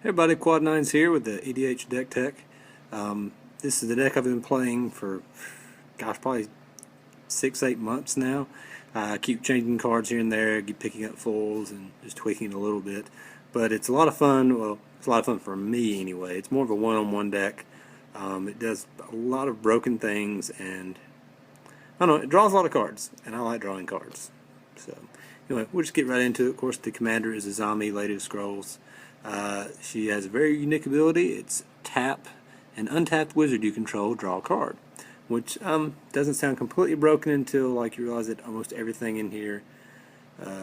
Hey everybody, Quad9's here with the EDH deck tech. This is the deck I've been playing for, gosh, probably 6-8 months now. I keep changing cards here and there, keep picking up foils and just tweaking it a little bit. But it's a lot of fun. Well, it's a lot of fun for me anyway. It's more of a one-on-one deck. It does a lot of broken things, and I don't know, it draws a lot of cards, and I like drawing cards. So anyway, we'll just get right into it. Of course, the commander is Azami, Lady of Scrolls. She has a very unique ability. It's tap an untapped wizard you control, draw a card, which doesn't sound completely broken until like you realize that almost everything in here,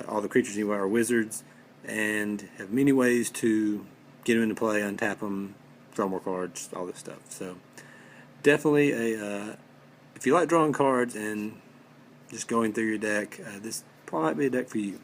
all the creatures anyway, are wizards and have many ways to get them into play, untap them, draw more cards, all this stuff. So definitely if you like drawing cards and just going through your deck, this probably might be a deck for you.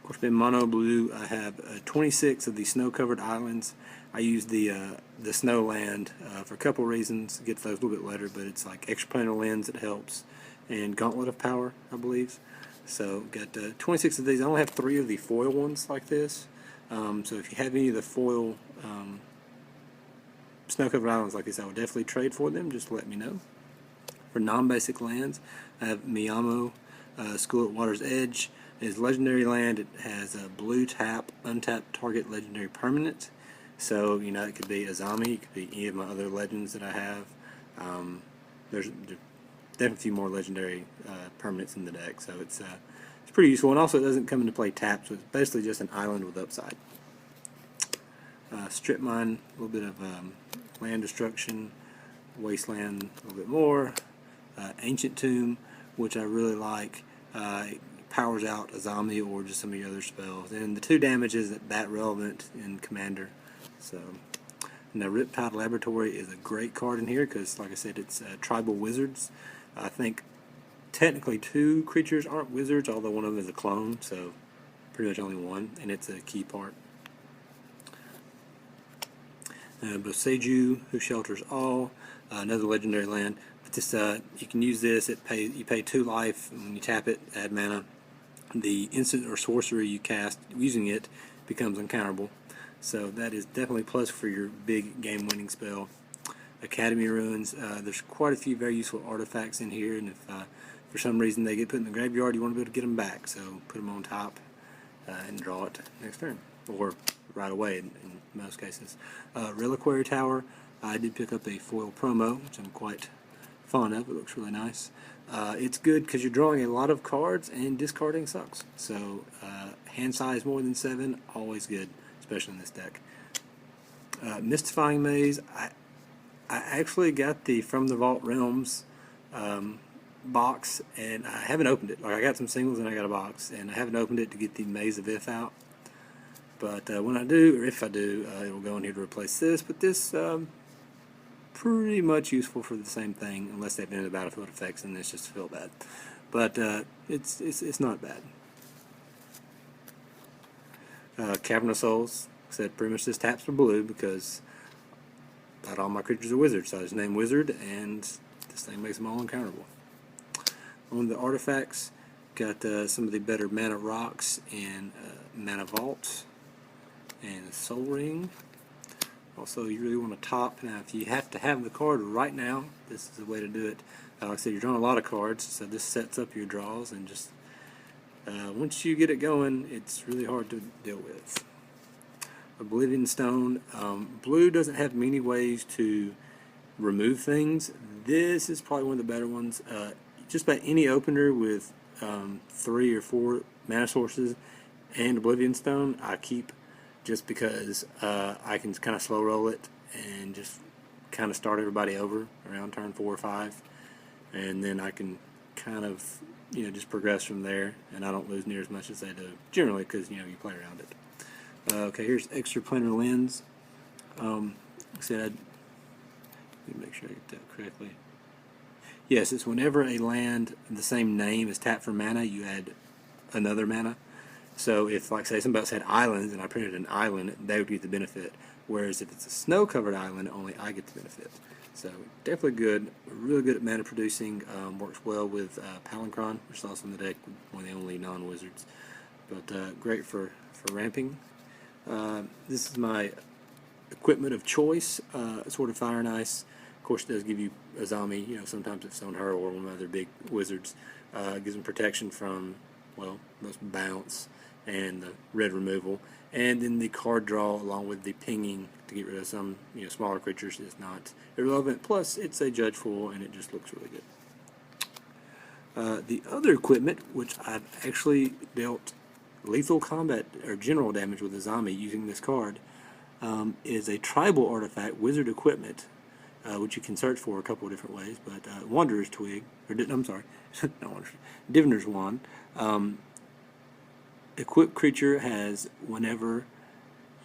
Of course, in mono blue, I have 26 of the snow-covered islands. I use the snow land for a couple of reasons. Get those a little bit later, but it's like extraplanar lens that helps, and Gauntlet of Power, I believe. So got 26 of these. I only have 3 of the foil ones like this. So if you have any of the foil snow-covered islands like this, I would definitely trade for them. Just let me know. For non-basic lands, I have Miyamo, School at Water's Edge. Is legendary land. It has a blue tap, untapped target legendary permanent. So, you know, it could be Azami, it could be any of my other legends that I have. There's definitely a few more legendary permanents in the deck, so it's pretty useful. And also, it doesn't come into play tapped, so it's basically just an island with upside. Strip mine, a little bit of land destruction, wasteland, a little bit more. Ancient tomb, which I really like. Powers out Azami or just some of the other spells, and the 2 damage isn't that relevant in Commander. So now Riptide Laboratory is a great card in here because, like I said, it's tribal wizards. I think technically 2 creatures aren't wizards, although one of them is a clone, so pretty much only 1, and it's a key part. Boseiju, who shelters all, another legendary land. But this you can use this. You pay 2 life, and when you tap it, add mana. The instant or sorcery you cast using it becomes uncounterable. So that is definitely a plus for your big game-winning spell. Academy Ruins. There's quite a few very useful artifacts in here, and if for some reason they get put in the graveyard, you want to be able to get them back. So put them on top and draw it next turn, or right away in most cases. Reliquary Tower. I did pick up a foil promo, which I'm quite fond of. It looks really nice. It's good because you're drawing a lot of cards and discarding sucks. So hand size more than 7, always good, especially in this deck. Mystifying Maze. I actually got the From the Vault Realms box, and I haven't opened it. Like, I got some singles and I got a box, and I haven't opened it to get the Maze of Ith out. But when I do, or if I do, it will go in here to replace this. But this pretty much useful for the same thing, unless they've been in the battlefield effects and it's just feel bad. But it's not bad. Cavern of Souls said pretty much this taps for blue because not all my creatures are wizards, so I just name wizard, and this thing makes them all uncounterable. On the artifacts, got some of the better mana rocks and mana vault and a soul ring. Also, you really want to top. Now, if you have to have the card right now, this is the way to do it. Like I said, you're drawing a lot of cards, so this sets up your draws, and just once you get it going, it's really hard to deal with. Oblivion Stone. Blue doesn't have many ways to remove things. This is probably one of the better ones. Just about any opener with 3 or 4 mana sources and Oblivion Stone, I keep, just because I can kind of slow roll it and just kind of start everybody over around turn 4 or 5, and then I can kind of, you know, just progress from there, and I don't lose near as much as they do generally because, you know, you play around it. Okay, here's extraplanar lens. Like I said, let me make sure I get that correctly. Yes, it's whenever a land the same name is tapped for mana, you add another mana. So if, like, say, somebody else had islands and I printed an island, they would get the benefit. Whereas if it's a snow-covered island, only I get the benefit. So definitely good. Really good at mana producing. Works well with Palincron, which is also in the deck, one of the only non-wizards. But great for ramping. This is my equipment of choice, Sword of Fire and Ice. Of course, it does give you Azami, sometimes it's on her or one of the other big wizards. It gives them protection from, well, most bounce and the red removal. And then the card draw along with the pinging to get rid of some, smaller creatures is not irrelevant. Plus, it's a judge foil and it just looks really good. The other equipment, which I've actually dealt lethal combat or general damage with Azami using this card, is a tribal artifact, Wizard Equipment, which you can search for a couple of different ways, but Wanderer's Twig, or I'm sorry, not Wanderer's, Diviner's Wand. Equipped creature has, whenever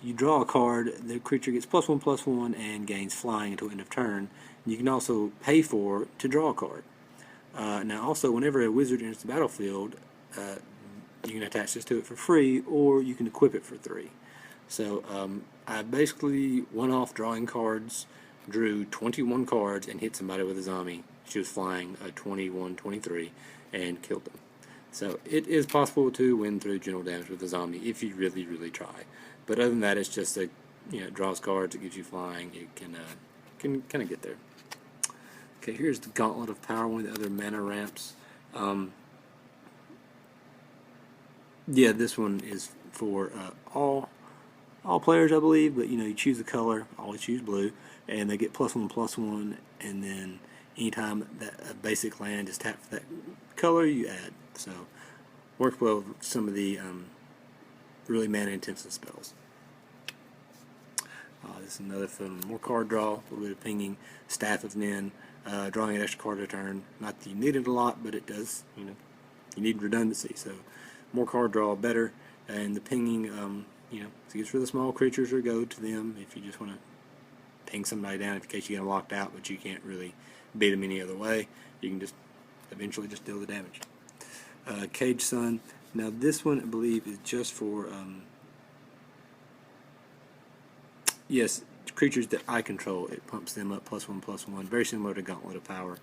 you draw a card, the creature gets +1/+1 and gains flying until end of turn. You can also pay for to draw a card. Now also, whenever a wizard enters the battlefield, you can attach this to it for free, or you can equip it for 3. So I basically went off drawing cards, drew 21 cards, and hit somebody with Azami. She was flying a 21/23 and killed them. So it is possible to win through general damage with Azami if you really, really try. But other than that, it's just a, it draws cards, it gives you flying, it can kind of get there. Okay, here's the Gauntlet of Power, one of the other mana ramps. Yeah, this one is for all players, I believe, but you choose the color, always choose blue, and they get +1/+1, and then anytime that a basic land is tapped for that color, you add. So works well with some of the really mana intensive spells. This is another fun, more card draw, a little bit of pinging, Staff of Nin, drawing an extra card a turn. Not that you need it a lot, but it does, you need redundancy. So more card draw, better, and the pinging, so it's for the small creatures or go to them if you just want to ping somebody down in case you get them locked out, but you can't really beat them any other way. You can just eventually just deal the damage. Cage Sun. Now this one I believe is just for yes, creatures that I control. It pumps them up +1/+1, very similar to Gauntlet of Power.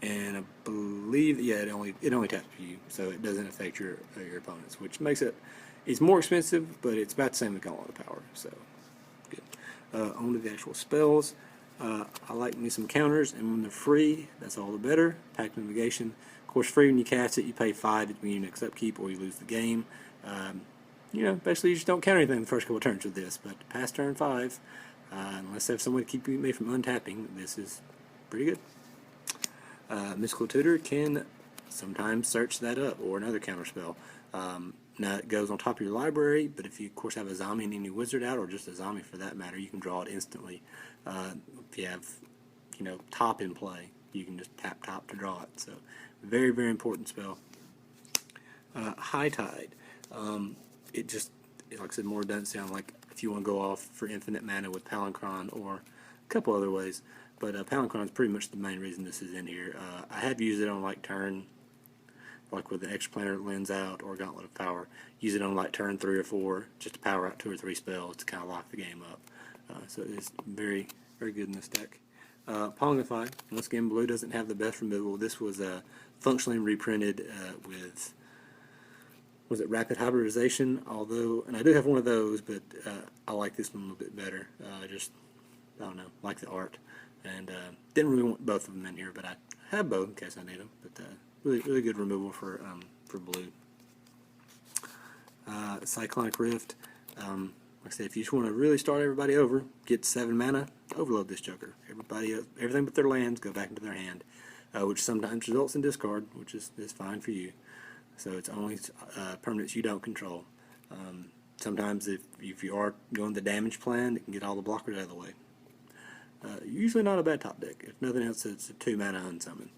And I believe, yeah, it only taps for you, so it doesn't affect your opponents, which makes it's more expensive, but it's about the same as Gauntlet of Power, so good. On to the actual spells. I like me some counters, and when they're free, that's all the better. Pact of Negation. Of course, free when you cast it, you pay 5 at the beginning of next upkeep, or you lose the game. Basically you just don't counter anything the first couple of turns with this, but past turn 5, unless they have someone to keep me from untapping, this is pretty good. Mystical Tutor can sometimes search that up, or another counter spell. Now it goes on top of your library, but if you of course have Azami and any wizard out, or just Azami for that matter, you can draw it instantly. If you have top in play, you can just tap top to draw it. So very, very important spell. High Tide. It just, like I said, more doesn't sound like if you want to go off for infinite mana with Palincron or a couple other ways. But Palincron is pretty much the main reason this is in here. I have used it on turn, like with the Extraplanar Lens out or Gauntlet of Power. Use it on turn 3 or 4 just to power out 2 or 3 spells to kind of lock the game up. So it's very, very good in this deck. Ponglify. Once again, blue doesn't have the best removal. This was functionally reprinted with, was it Rapid Hybridization? Although, and I do have one of those, but I like this one a little bit better. I don't know, like the art. And didn't really want both of them in here, but I have both in case I need them. But really, really good removal for blue. Cyclonic Rift. Like I said, if you just want to really start everybody over, get 7 mana, overload this joker. Everything but their lands go back into their hand, which sometimes results in discard, which is fine for you. So it's only permanents you don't control. Sometimes if you are going the damage plan, it can get all the blockers out of the way. Usually not a bad top deck. If nothing else, it's a 2 mana unsummon.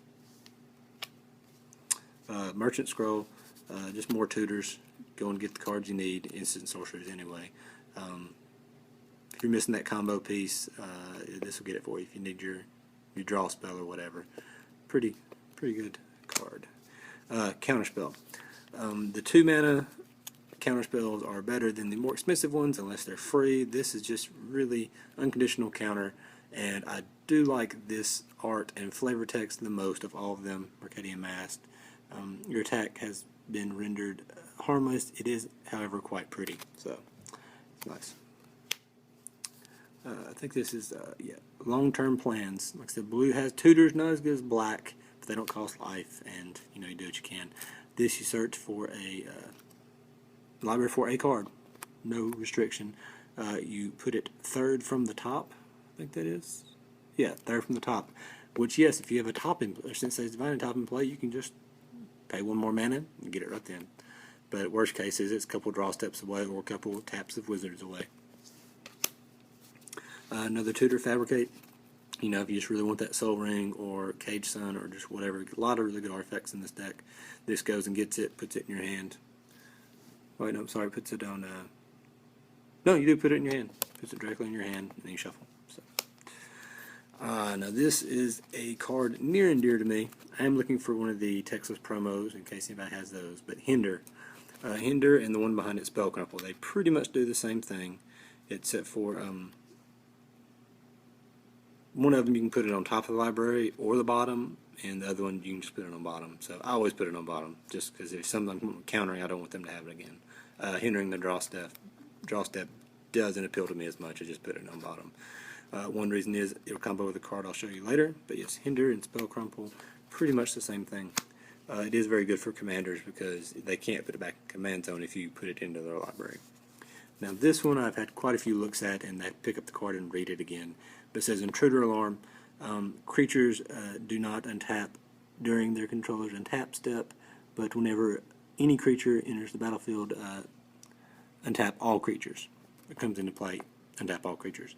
Merchant Scroll, just more tutors. Go and get the cards you need. Instant sorcerers anyway. If you're missing that combo piece, this will get it for you. If you need your draw spell or whatever, pretty good card. Counterspell. The 2 mana counterspells are better than the more expensive ones unless they're free. This is just really unconditional counter. And I do like this art and flavor text the most of all of them, Mercadian Masked. Your attack has been rendered harmless. It is, however, quite pretty. So it's nice. I think this is yeah, long-term plans. Like I said, blue has tutors, not as good as black, but they don't cost life, and you know, you do what you can. This, you search for a library for a card, no restriction. You put it third from the top. I think that is, yeah, third from the top. Which, yes, if you have a top in, or since there's divine top in play, you can just pay one more mana and get it right then. But worst case is it's a couple draw steps away or a couple taps of wizards away. Another tutor, Fabricate. You know, if you just really want that Soul Ring or Cage Sun or just whatever, a lot of really good artifacts in this deck. This goes and gets it, puts it in your hand. Oh, wait, no, I'm sorry, puts it on. No, you do put it in your hand. Puts it directly in your hand, and then you shuffle. So, now this is a card near and dear to me. I am looking for one of the Texas promos in case anybody has those. But Hinder, Hinder, and the one behind it, Spell Crumple. They pretty much do the same thing, except for one of them you can put it on top of the library or the bottom, and the other one you can just put it on bottom. So I always put it on bottom, just because if something countering, I don't want them to have it again. Hindering the draw step doesn't appeal to me as much. I just put it on bottom. One reason is it'll combo with a card I'll show you later, but yes, Hinder and Spell Crumple, pretty much the same thing. It is very good for commanders because they can't put it back in command zone if you put it into their library. Now this one I've had quite a few looks at, and I pick up the card and read it again. But it says Intruder Alarm. Creatures do not untap during their controller's untap step, but whenever any creature enters the battlefield, untap all creatures. It comes into play, untap all creatures.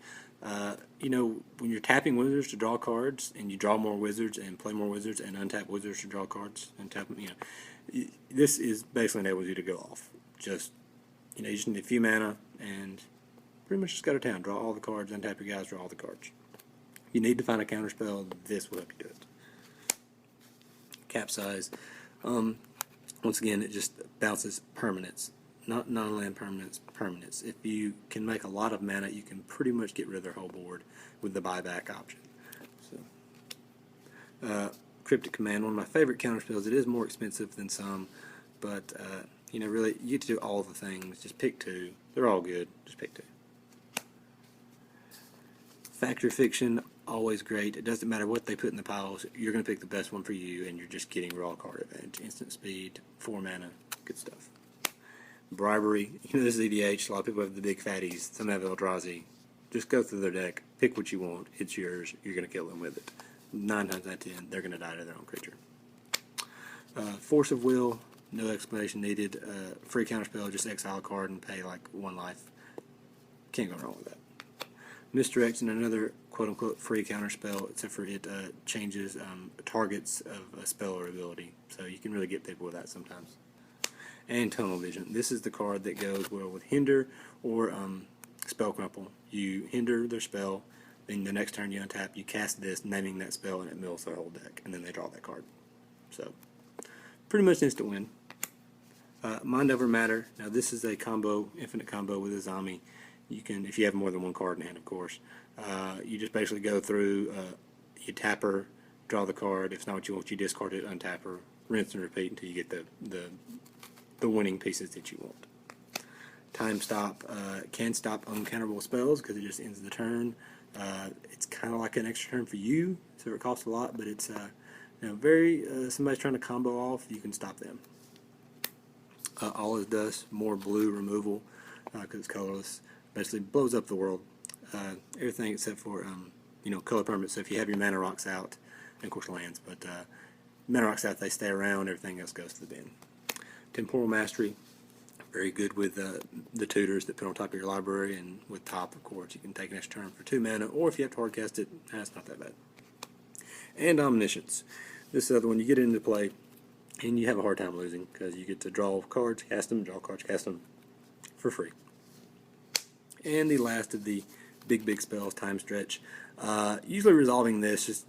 You know, when you're tapping wizards to draw cards, and you draw more wizards and play more wizards, and untap wizards to draw cards, and tap them, you know, this is basically enables you to go off. Just, you know, you just need a few mana, and pretty much just go to town. Draw all the cards, untap your guys, draw all the cards. You need to find a counter spell, this will help you do it. Capsize. Once again, it just bounces permanents. Not non-land permanents, permanents. If you can make a lot of mana, you can pretty much get rid of their whole board with the buyback option. So, Cryptic Command, one of my favorite counter spells. It is more expensive than some, but you know, really, you get to do all the things. Just pick two. They're all good. Just pick two. Factor Fiction, always great. It doesn't matter what they put in the piles. You're going to pick the best one for you, and you're just getting raw card advantage. Instant speed, 4 mana, good stuff. Bribery, you know, this is EDH. A lot of people have the big fatties. Some have Eldrazi. Just go through their deck, pick what you want. It's yours. You're going to kill them with it. 9 times out of 10, they're going to die to their own creature. Force of Will, no explanation needed. Free counterspell, just exile a card and pay like 1 life. Can't go wrong with that. Misdirection, another quote-unquote free counterspell, except for it changes targets of a spell or ability. So you can really get people with that sometimes. And Tunnel Vision. This is the card that goes well with Hinder or Spell Crumple. You hinder their spell, then the next turn you untap, you cast this, naming that spell, and it mills their whole deck, and then they draw that card. So, pretty much instant win. Mind Over Matter. Now this is a combo, infinite combo with Azami. You can, if you have more than one card in hand, of course. You just basically go through, you tap her, draw the card. If it's not what you want, you discard it, untap her, rinse and repeat until you get the winning pieces that you want. Time Stop can stop uncounterable spells because it just ends the turn. It's kind of like an extra turn for you, so it costs a lot, but it's you know, very somebody's trying to combo off, you can stop them. All Is Dust, more blue removal because it's colorless. Basically blows up the world. Everything except for you know, color permanents. So if you have your mana rocks out, and of course lands, but mana rocks out, they stay around. Everything else goes to the bin. Temporal Mastery, very good with the tutors that put on top of your library, and with top, of course, you can take an extra turn for 2 mana, or if you have to hardcast it, it's not that bad. And Omniscience. This is the other one you get into play, and you have a hard time losing, because you get to draw cards, cast them, draw cards, cast them, for free. And the last of the big spells, Time Stretch. Usually resolving this just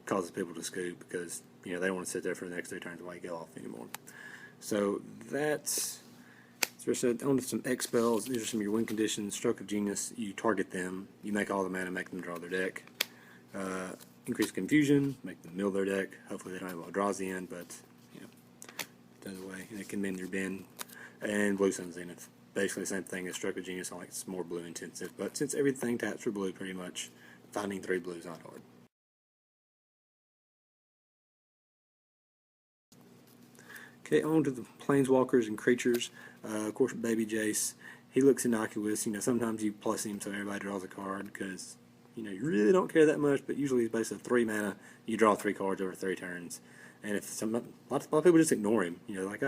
causes people to scoop, because you know they don't want to sit there for the next 3 turns while you go off anymore. So that's on to some X spells. These are some of your win conditions. Stroke of Genius, you target them, you make all the mana, make them draw their deck. Increase confusion, make them mill their deck. Hopefully they don't have Eldrazi in, but you know, it does away. And it can be in their bin. And Blue Sun Zenith. Basically the same thing as Stroke of Genius, only it's more blue intensive. But since everything taps for blue pretty much, finding 3 blues not hard. Okay, on to the Planeswalkers and creatures. Of course, Baby Jace, he looks innocuous. You know, sometimes you plus him so everybody draws a card because, you know, you really don't care that much, but usually he's basically 3 mana, you draw 3 cards over 3 turns. And if a lot of people just ignore him, you know, like,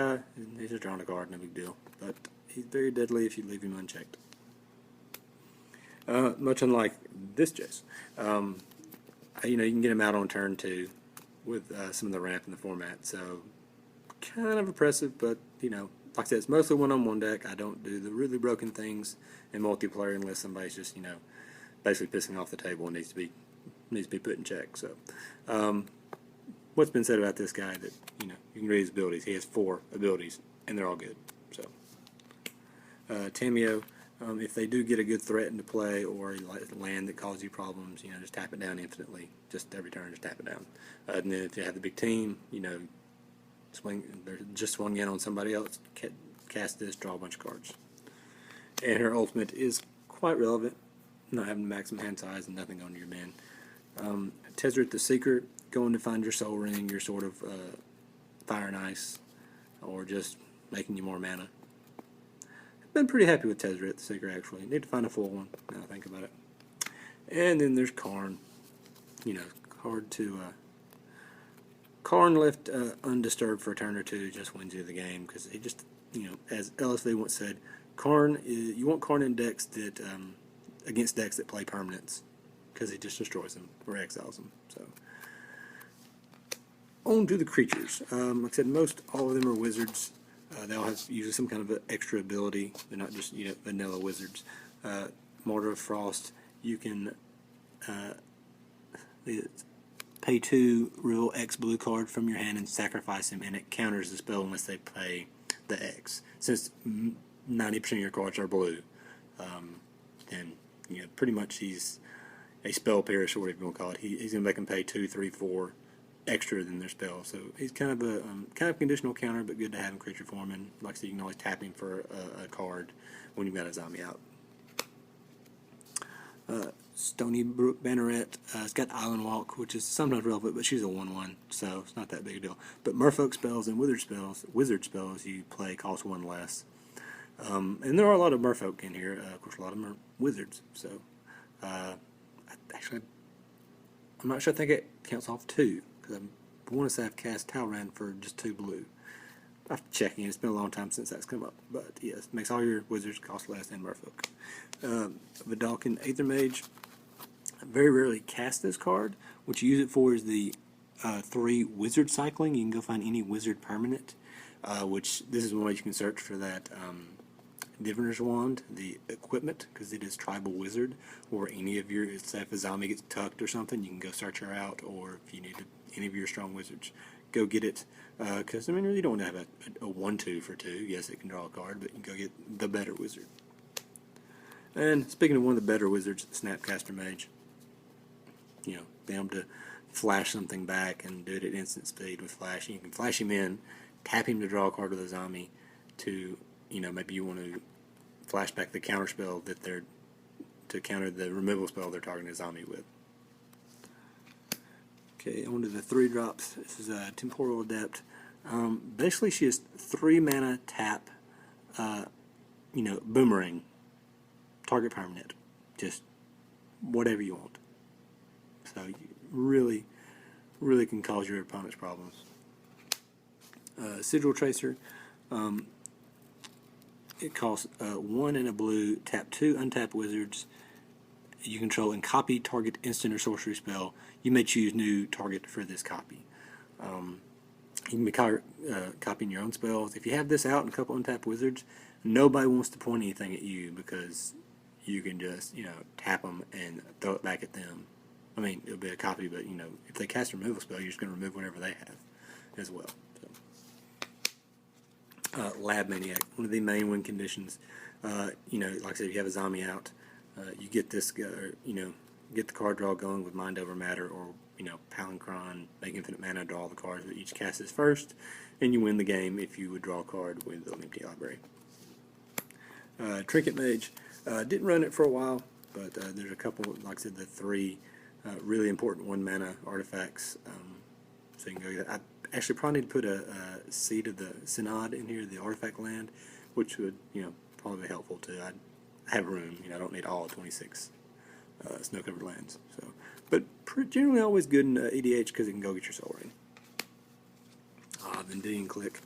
he's just drawing a card, no big deal. But he's very deadly if you leave him unchecked. Much unlike this Jace. You know, you can get him out on turn 2 with some of the ramp in the format, so kind of oppressive, but, you know, like I said, it's mostly one-on-one deck. I don't do the really broken things in multiplayer unless somebody's just, you know, basically pissing off the table and needs to be put in check. So, what's been said about this guy that, you know, you can read his abilities. He has 4 abilities, and they're all good. So, Tameo, if they do get a good threat into play or a land that causes you problems, you know, just tap it down infinitely. Just every turn, just tap it down. And then if you have the big team, you know, just swung in on somebody else, cast this, draw a bunch of cards. And her ultimate is quite relevant, not having maximum hand size and nothing on your man. Tezzeret the Seeker, going to find your soul ring, your sort of fire and ice, or just making you more mana. I've been pretty happy with Tezzeret the Seeker, actually. Need to find a full one, now I think about it. And then there's Karn. You know, hard to... Karn left undisturbed for a turn or 2 just wins you the game, because he just, you know, as LSV once said, you want Karn in decks that, against decks that play permanents, because he just destroys them or exiles them. So, on to the creatures. Like I said, most all of them are wizards. They all have usually some kind of extra ability. They're not just, you know, vanilla wizards. Mortar of Frost, you can pay 2 real X blue card from your hand and sacrifice him, and it counters the spell unless they pay the X. Since 90% of your cards are blue, then, you know, pretty much he's a spell perish, or whatever you want to call it. He's going to make them pay 2, 3, 4 extra than their spell. So he's kind of a conditional counter, but good to have in creature form. And like I said, you can always tap him for a card when you've got Azami out. Stony, Brook, Bannerette. It's got Island Walk, which is sometimes relevant, but she's a 1/1, so it's not that big a deal. But Merfolk spells and wizard spells you play cost 1 less. And there are a lot of Merfolk in here. Of course, a lot of them are wizards. So, actually, I'm not sure. I think it counts off 2, because I want to say I've cast Talran for just 2 blue. I have to check in. It's been a long time since that's come up. But yes, it makes all your wizards cost less and Merfolk. Vidalcan Aether Mage. I very rarely cast this card. What you use it for is the 3 wizard cycling. You can go find any wizard permanent, which this is one way you can search for that Diviner's Wand, the equipment, because it is tribal wizard, or any of your, say if Azami gets tucked or something, you can go search her out, or if you need any of your strong wizards, go get it, because I mean, you don't want to have a 1/2 for 2. Yes, it can draw a card, but you can go get the better wizard. And speaking of one of the better wizards, Snapcaster Mage. You know, be able to flash something back and do it at instant speed with flash. You can flash him in, tap him to draw a card with Azami to, you know, maybe you want to flash back the counter spell that they're, to counter the removal spell they're targeting Azami with. Okay, on to the 3 drops. This is a Temporal Adept. Basically, she has 3 mana tap, you know, boomerang, target permanent, just whatever you want. So you really can cause your opponent's problems. Sigil Tracer. It costs 1 and a blue. Tap 2 untapped wizards you control and copy target instant or sorcery spell. You may choose new target for this copy. You can be copying your own spells. If you have this out and a couple untapped wizards, nobody wants to point anything at you because you can just, you know, tap them and throw it back at them. I mean, it'll be a copy, but, you know, if they cast a removal spell, you're just going to remove whatever they have as well. So. Lab Maniac, one of the main win conditions. You know, like I said, if you have Azami out, you get this, you know, get the card draw going with Mind Over Matter or Palincron, make infinite mana, draw all the cards that each cast is first, and you win the game if you would draw a card with an empty library. Trinket Mage, didn't run it for a while, but there's a couple, like I said, the 3 really important 1 mana artifacts. So you can go get that. I actually probably need to put a Seed of the Synod in here, the artifact land, which would probably be helpful too. I have room, I don't need all 26 snow-covered lands. So, but generally always good in EDH because it can go get your Soul Ring. Then D and Click.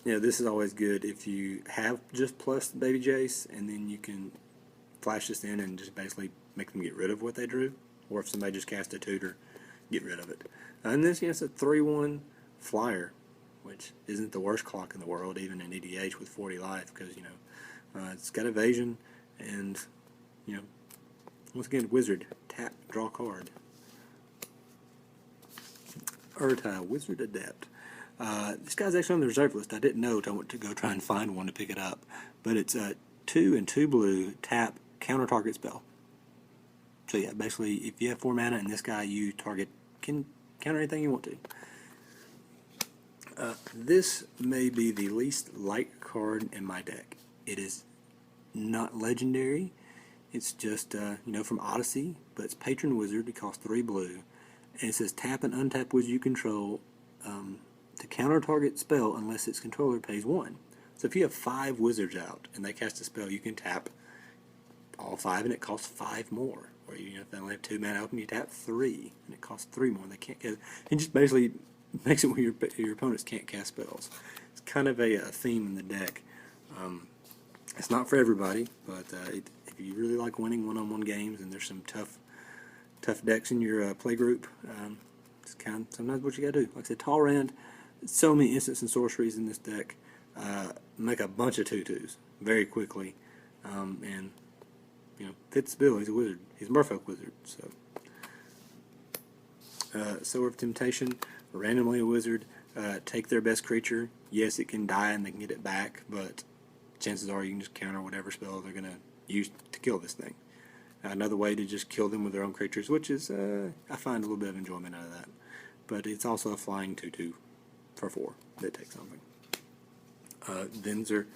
This is always good if you have just plus Baby Jace, and then you can flash this in and just basically make them get rid of what they drew, or if somebody just cast a tutor, get rid of it. And this it's a 3/1 flyer, which isn't the worst clock in the world, even in EDH with 40 life, because it's got evasion, and once again, Wizard, tap, draw card. Urtai, Wizard Adept. This guy's actually on the reserve list. I didn't know, I went to go try and find one to pick it up. But it's 2 and 2 blue, tap, counter target spell. So yeah, basically, if you have 4 mana and this guy you target can counter anything you want to. This may be the least liked card in my deck. It is not legendary. It's just, from Odyssey, but it's Patron Wizard. It costs 3 blue. And it says tap and untap wizard you control to counter target spell unless its controller pays 1. So if you have 5 wizards out and they cast a spell, you can tap all 5 and it costs 5 more. Or if they only have 2 mana open, you tap 3 and it costs 3 more. They can't. It just basically makes it where your opponents can't cast spells. It's kind of a theme in the deck. It's not for everybody, but if you really like winning one-on-one games and there's some tough decks in your play group, it's kind of sometimes what you gotta do. Like I said, Talrand, so many instants and sorceries in this deck, make a bunch of 2/2s very quickly, and fits the bill. He's a wizard. He's a Merfolk wizard. So, Sower of Temptation, randomly a wizard. Take their best creature. Yes, it can die and they can get it back, but chances are you can just counter whatever spell they're gonna use to kill this thing. Another way to just kill them with their own creatures, which is, I find a little bit of enjoyment out of that. But it's also a flying 2/2 for 4 that takes something. Venser,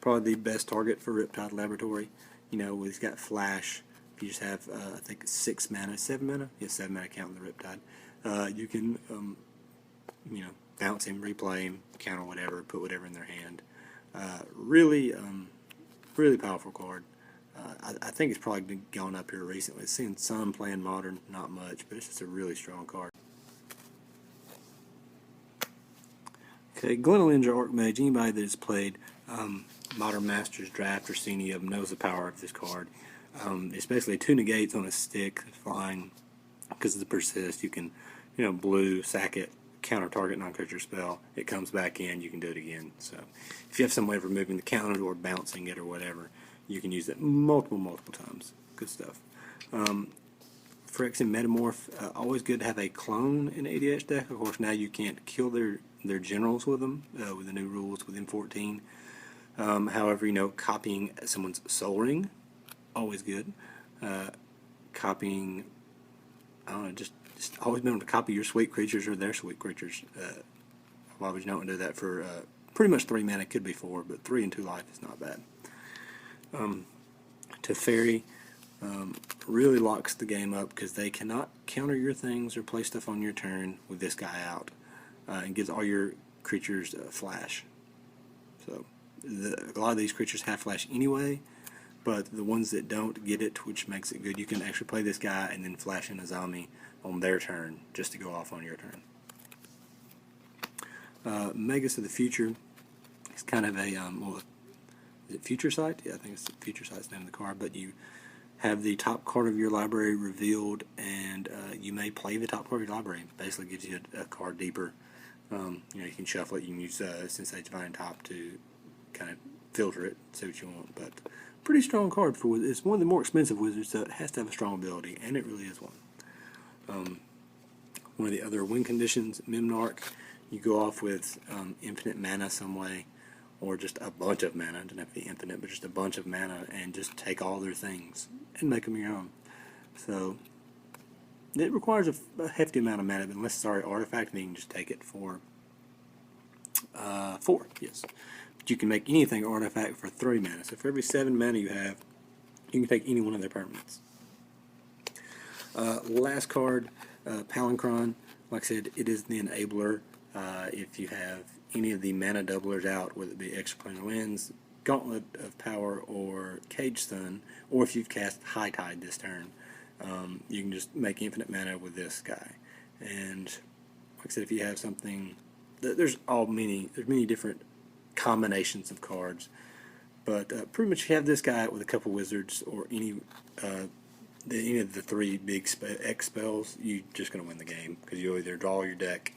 probably the best target for Riptide Laboratory. He's got Flash. If you just have, I think, 6 mana, 7 mana? Yeah, 7 mana counting the Riptide. You can, bounce him, replay him, counter whatever, put whatever in their hand. Really powerful card. I think it's probably gone up here recently. It's seen some playing Modern, not much, but it's just a really strong card. Okay, Glen or Archmage, anybody that has played Modern Masters Draft or seen any of them knows the power of this card. It's basically 2 negates on a stick, flying, because of the persist. You can, blue, sack it, counter target non-creature spell, it comes back in, you can do it again. So if you have some way of removing the counter or bouncing it or whatever, you can use it multiple times. Good stuff. Phyrexian Metamorph, always good to have a clone in the EDH deck. Of course, now you can't kill their generals with them, with the new rules within 14. However, copying someone's Soul Ring, always good. Copying, I don't know, just always been able to copy your sweet creatures or their sweet creatures. Why would you not do that for pretty much 3 mana? Could be 4, but 3 and 2 life is not bad. Teferi really locks the game up because they cannot counter your things or play stuff on your turn with this guy out, and gives all your creatures flash. So a lot of these creatures have flash anyway, but the ones that don't get it, which makes it good, you can actually play this guy and then flash in Azami on their turn just to go off on your turn. Magus of the Future is kind of a is it Future Sight? Yeah, I think it's Future Sight's the name of the card. But you have the top card of your library revealed, and you may play the top card of your library. It basically gives you a card deeper. You can shuffle it. You can use Sensei Divine Top to kind of filter it, see what you want. But pretty strong card for it's one of the more expensive wizards, so it has to have a strong ability, and it really is one. One of the other win conditions, Mimnarch, you go off with infinite mana some way, or just a bunch of mana. It doesn't have to be infinite, but just a bunch of mana, and just take all their things and make them your own. So It requires a hefty amount of mana, but unless it's already artifact, then you can just take it for 4, yes. But you can make anything artifact for 3 mana. So for every 7 mana you have, you can take any one of their permanents. Last card, Palincron. Like I said, it is the enabler. If you have any of the mana doublers out, whether it be Extraplanar Winds, Gauntlet of Power, or Cage Sun, or if you've cast High Tide this turn, you can just make infinite mana with this guy. And like I said, if you have something, there's many different combinations of cards, but pretty much if you have this guy with a couple wizards or any of the 3 big X spells, you're just going to win the game, because you'll either draw your deck,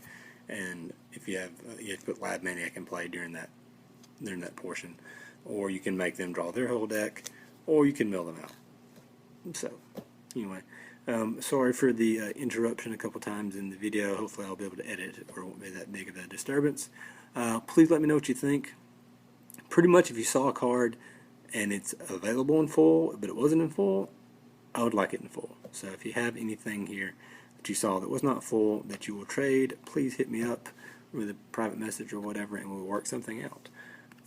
and if you have to put Lab Maniac in play during that portion, or you can make them draw their whole deck, or you can mill them out. So anyway, sorry for the interruption a couple times in the video. Hopefully I'll be able to edit it, or it won't be that big of a disturbance. Please let me know what you think. Pretty much if you saw a card and it's available in full, but it wasn't in full, I would like it in full. So if you have anything here that you saw that was not full that you will trade, please hit me up with a private message or whatever, and we'll work something out.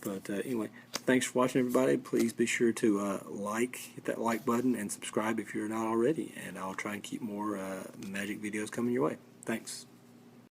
But anyway, thanks for watching, everybody. Please be sure to hit that like button, and subscribe if you're not already. And I'll try and keep more Magic videos coming your way. Thanks.